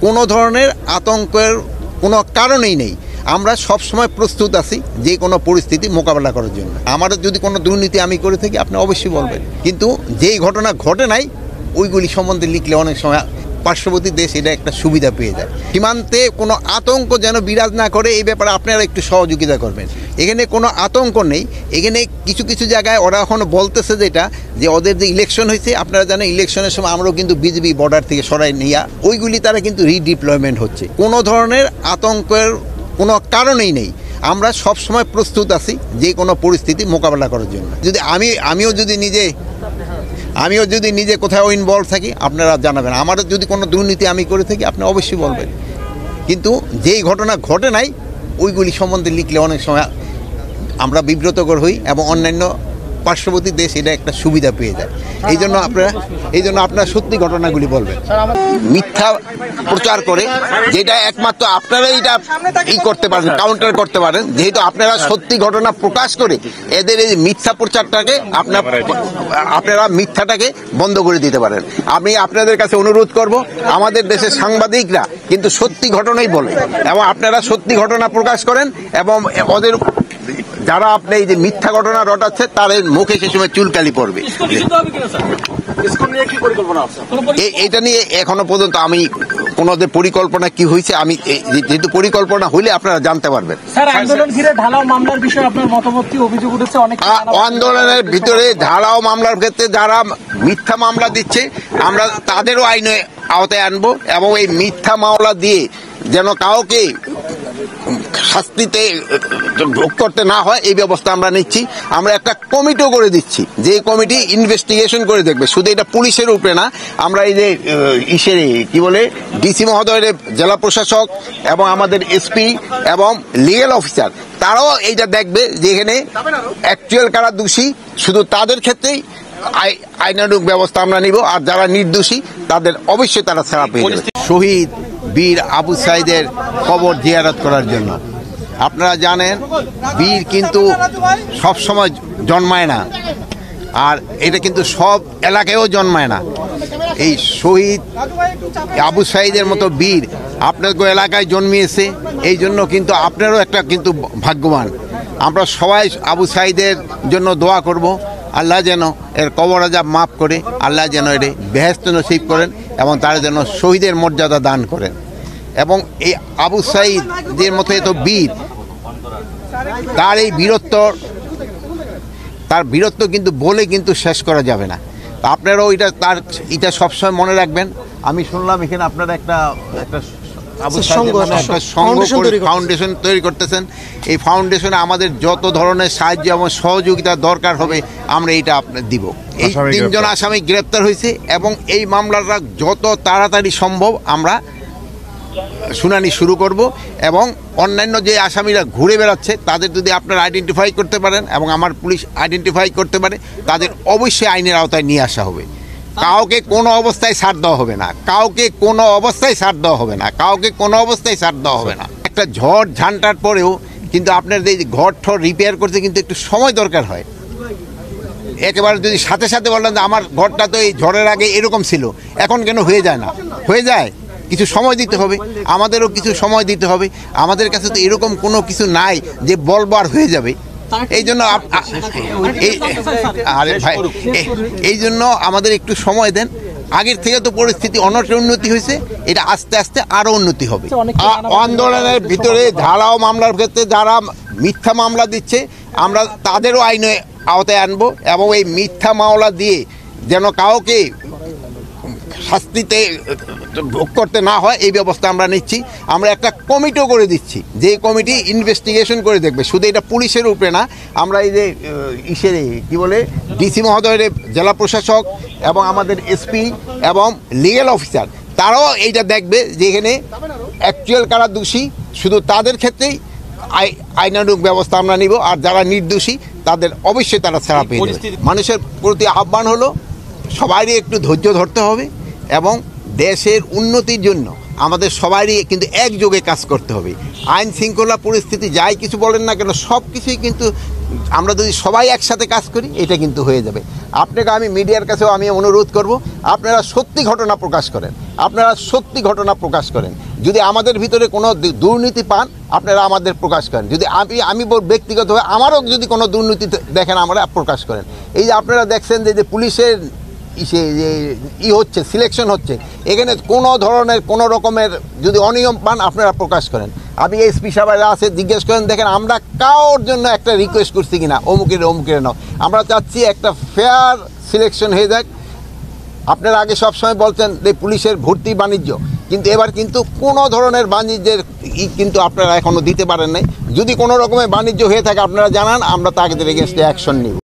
কোনো ধরনের আতঙ্কের কোনো কারণেই নেই। আমরা সব সময় প্রস্তুত আছি যে কোনো পরিস্থিতি মোকাবেলা করার জন্য। আমাদের যদি কোনো দুর্নীতি আমি করে থাকি আপনি অবশ্যই বলবেন, কিন্তু যেই ঘটনা ঘটে নাই ওইগুলি সম্বন্ধে লিখলে অনেক সময় পার্শ্ববর্তী দেশ এটা একটা সুবিধা পেয়ে যায়। সীমান্তে কোনো আতঙ্ক যেন বিরাজ না করে এই ব্যাপারে আপনারা একটু সহযোগিতা করবেন। এখানে কোনো আতঙ্ক নেই। এখানে কিছু কিছু জায়গায় ওরা এখনও বলতেছে যেটা যে ওদের যে ইলেকশন হয়েছে, আপনারা জানেন ইলেকশনের সময় আমরাও কিন্তু বিজেপি বর্ডার থেকে সরাই নিয়ে ওইগুলি তারা কিন্তু রিডিপ্লয়মেন্ট হচ্ছে। কোনো ধরনের আতঙ্কের কোনো কারণেই নেই। আমরা সব সময় প্রস্তুত আছি যে কোনো পরিস্থিতি মোকাবেলা করার জন্য। যদি আমিও যদি নিজে কোথাও ইনভলভ থাকি আপনারা জানাবেন। আমাদের যদি কোনো দুর্নীতি আমি করে থাকি আপনি অবশ্যই বলবেন, কিন্তু যেই ঘটনা ঘটে নাই ওইগুলি সম্বন্ধে লিখলে অনেক সময় আমরা বিব্রতকর হই এবং অন্যান্য পার্শ্ববর্তী দেশ এটা একটা সুবিধা পেয়ে যায়। এই জন্য আপনারা সত্যি ঘটনাগুলি বলবেন। মিথ্যা প্রচার করে যেটা একমাত্র আপনারাই এটা করতে পারেন, কাউন্টার করতে পারেন, যেহেতু আপনারা সত্যি ঘটনা প্রকাশ করে এদের এই মিথ্যা প্রচারটাকে আপনারা মিথ্যাটাকে বন্ধ করে দিতে পারেন। আমি আপনাদের কাছে অনুরোধ করব, আমাদের দেশের সাংবাদিকরা কিন্তু সত্যি ঘটনাই বলে এবং আপনারা সত্যি ঘটনা প্রকাশ করেন এবং ওদের যারা আপনি এই যে মিথ্যা ঘটনা রটাচ্ছে তাদের মুখে সে সময় চুলকালি পড়বে। এটা নিয়ে এখনো পর্যন্ত আমি কোনোদের পরিকল্পনা কি হয়েছে, আমি যেহেতু পরিকল্পনা হইলে আপনারা জানতে পারবেন। আন্দোলনের ভিতরে ঢালাও মামলার ক্ষেত্রে যারা মিথ্যা মামলা দিচ্ছে আমরা তাদেরও আইনে আওতায় আনবো এবং এই মিথ্যা মামলা দিয়ে যেন কাউকে শাস্তিতে ভোগ করতে না হয় এই ব্যবস্থা আমরা নিচ্ছি। আমরা একটা কমিটিও করে দিচ্ছি, যে কমিটি ইনভেস্টিগেশন করে দেখবে। শুধু এটা পুলিশের উপরে না, আমরা এই যে কি বলে ডিসি মহোদয়ের, জেলা প্রশাসক এবং আমাদের এসপি এবং লিগ্যাল অফিসার তারাও এইটা দেখবে যে এখানে অ্যাকচুয়াল কারা দোষী, শুধু তাদের ক্ষেত্রেই আইনানুগ ব্যবস্থা আমরা নিব, আর যারা নির্দোষী তাদের অবশ্যই তারা ছাড়া পেয়ে যাবে। শহীদ বীর আবু সাইদের কবর জিয়ারত করার জন্য আপনারা জানেন বীর কিন্তু সব সময় জন্মায় না, আর এটা কিন্তু সব এলাকায়ও জন্মায় না। এই শহীদ আবু সাইদের মতো বীর আপনাদের এলাকায় জন্মিয়েছে, এই জন্য কিন্তু আপনারও একটা কিন্তু ভাগ্যবান। আমরা সবাই আবু সাইদের জন্য দোয়া করব, আল্লাহ যেন এর কবর আযাব মাফ করে, আল্লাহ যেন এর বেহেশত নসিব করেন এবং তারা যেন শহীদের মর্যাদা দান করেন। এবং এই আবু সাইদের মতো এত বীর, তার এই বীরত্ব কিন্তু বলে কিন্তু শেষ করা যাবে না। আপনারাও এটা সবসময় মনে রাখবেন। আমি শুনলাম এখানে আপনারা একটা ফাউন্ডেশন তৈরি করতেছেন। এই ফাউন্ডেশনে আমাদের যত ধরনের সাহায্য এবং সহযোগিতা দরকার হবে আমরা এটা আপনার দিব। এই 3 জন আসামি গ্রেপ্তার হয়েছে এবং এই মামলাটা যত তাড়াতাড়ি সম্ভব আমরা শুনানি শুরু করব এবং অন্যান্য যে আসামিরা ঘুরে বেড়াচ্ছে তাদের যদি আপনারা আইডেন্টিফাই করতে পারেন এবং আমার পুলিশ আইডেন্টিফাই করতে পারে, তাদের অবশ্যই আইনের আওতায় নিয়ে আসা হবে। কাউকে কোনো অবস্থায় ছাড় দেওয়া হবে না, একটা ঝড় ঝান্টার পরেও কিন্তু আপনার এই ঘর ঠর রিপেয়ার করতে কিন্তু একটু সময় দরকার হয়। একেবারে যদি সাথে সাথে বললেন যে আমার ঘরটা তো এই ঝড়ের আগে এরকম ছিল, এখন কেন হয়ে যায় না? হয়ে যায়, কিছু সময় দিতে হবে, আমাদেরও কিছু সময় দিতে হবে। আমাদের কাছে তো এরকম কোনো কিছু নাই যে বলবার হয়ে যাবে। এই জন্য এই জন্য আমাদের একটু সময় দেন। আগের থেকে তো পরিস্থিতি অনেকটা উন্নতি হয়েছে, এটা আস্তে আস্তে আরো উন্নতি হবে। আন্দোলনের ভিতরে ঢালাও মামলার ক্ষেত্রে যারা মিথ্যা মামলা দিচ্ছে আমরা তাদেরও আইনে আওতায় আনবো এবং এই মিথ্যা মামলা দিয়ে যেন কাউকে শাস্তিতে ভোগ করতে না হয় এই ব্যবস্থা আমরা নিচ্ছি। আমরা একটা কমিটিও করে দিচ্ছি, যে কমিটি ইনভেস্টিগেশন করে দেখবে। শুধু এটা পুলিশের উপরে না, আমরা এই যে কি বলে ডিসি মহোদয়ের, জেলা প্রশাসক এবং আমাদের এসপি এবং লিগ্যাল অফিসার তারাও এইটা দেখবে যে এখানে অ্যাকচুয়াল কারা দোষী, শুধু তাদের ক্ষেত্রেই আইনানুগ ব্যবস্থা আমরা নিব, আর যারা নির্দোষী তাদের অবশ্যই তারা ছাড়া পেয়ে যাবে। মানুষের প্রতি আহ্বান হলো সবারই একটু ধৈর্য ধরতে হবে এবং দেশের উন্নতির জন্য আমাদের সবারই কিন্তু একযোগে কাজ করতে হবে। আইন শৃঙ্খলা পরিস্থিতি যাই কিছু বলেন না কেন, সব কিছুই কিন্তু আমরা যদি সবাই একসাথে কাজ করি এটা কিন্তু হয়ে যাবে। আপনাকে আমি মিডিয়ার কাছেও আমি অনুরোধ করব, আপনারা সত্যি ঘটনা প্রকাশ করেন, আপনারা সত্যি ঘটনা প্রকাশ করেন। যদি আমাদের ভিতরে কোনো দুর্নীতি পান, আপনারা আমাদের প্রকাশ করেন। যদি আমি ব্যক্তিগতভাবে আমারও যদি কোনো দুর্নীতি দেখেন, আমরা প্রকাশ করেন। এই যে আপনারা দেখছেন যে পুলিশের হচ্ছে, সিলেকশন হচ্ছে, এখানে কোনো ধরনের কোনো রকমের যদি অনিয়ম পান, আপনারা প্রকাশ করেন। আমি এসপি সাহেবরা আছে, জিজ্ঞেস করেন, দেখেন আমরা কারোর জন্য একটা রিকোয়েস্ট করছি কিনা অমুকের নাও। আমরা চাচ্ছি একটা ফেয়ার সিলেকশন হয়ে যাক। আপনারা আগে সবসময় বলছেন যে পুলিশের ভর্তি বাণিজ্য, কিন্তু এবার কিন্তু কোনো ধরনের বাণিজ্যের কিন্তু আপনারা এখনও দিতে পারেন নাই। যদি কোনো রকমের বাণিজ্য হয়ে থাকে আপনারা জানান, আমরা তাদের এগেনস্টে অ্যাকশন নিব।